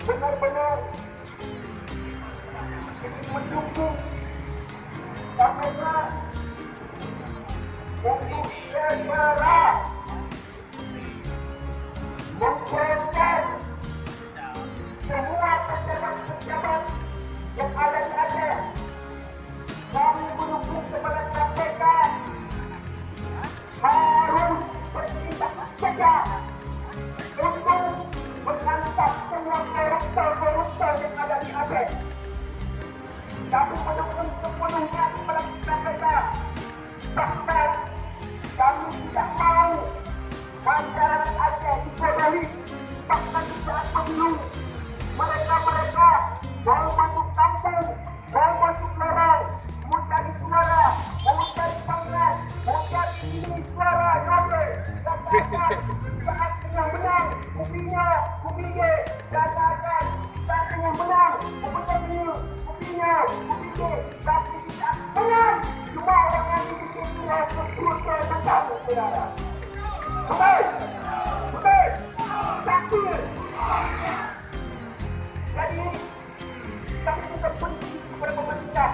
benar-benar mendukung KPK untuk segera memproses semua pejabat-pejabat yang ada di Aceh. Kami mendukung kepada KPK harus bertindak tegas untuk menangkap semua koruptor yang ada di Aceh. Kami mendukung sepenuhnya kepada KPK. Bahkan kami tidak mau masyarakat Aceh dibodohi. Bahkan di saat pemilu mereka mau masuk kampung, mau masuk lorong, mau cari suara, mau cari pangkat, mau cari ini suara, nobre, katakan saat yang menang, kupinya, katakan saat yang menang, kupinya, tapi tidak menang. Semua orang yang dibikin suara berusaha tetap bersaudara. Betul, sakit. Jadi, kami juga benci kepada pemerintah.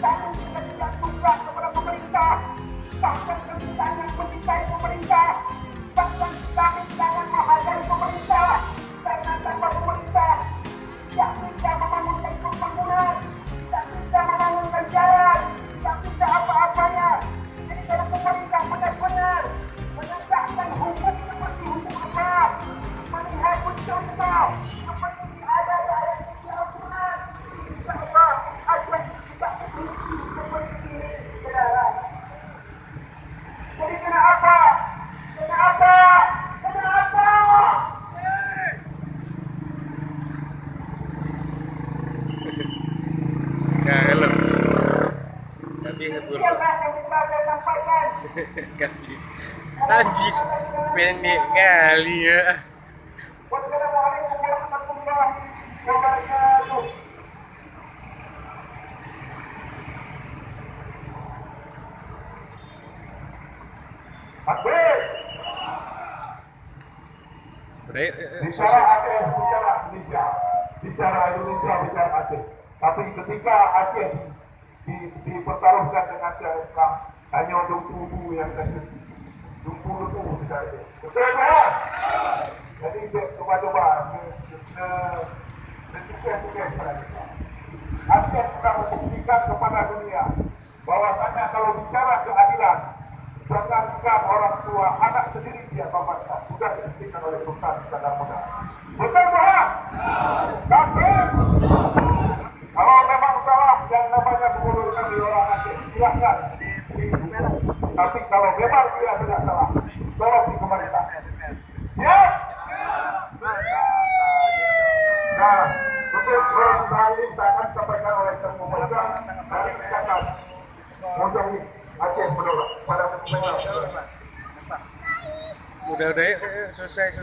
Kami juga tidak suka kepada pemerintah. Bahkan kami sangat mencintai pemerintah. Bahkan kami sangat menghargai pemerintah. Karena tanpa pemerintah, tidak bisa membangunkan pembangunan, tidak bisa membangunkan jalan, tidak bisa apa-apanya. Jadi kalau pemerintah benar-benar menegakkan hukum seperti hukum apa, melihat contoh seperti ada ayat di Al-Quran, insyaAllah Aceh tidak berhenti seperti ini, saudara. Jadi kenapa? Ya, hello. Tapi betul. Kaki. Habis pendek kali ya. Wassalamualaikum warahmatullahi wabarakatuh. Habis. Bicara Aceh, bicara Indonesia. Bicara Indonesia, bicara Aceh. Tapi ketika Aceh dipertaruhkan dengan Islam, hanya untuk tubuh yang terjadi. Tubuh sekali. Betul tak? Jadi coba-coba bersikap-sikap kepada kita. Aceh sudah membuktikan kepada dunia bahwasanya kalau bicara keadilan, jangankan orang tua, anak sendiri dia bapak sudah dibuktikan oleh Sultan Iskandar Muda. Betul tak? Tapi kalau memang salah yang namanya mengundurkan di orang Aceh, silahkan. Tapi kalau memang dia tidak salah, tolong dikembalikan. Ya? Nah, untuk berusaha ini akan disampaikan oleh pemegang dari Ikatan Mujahid Aceh Menolak pada Udah, selesai.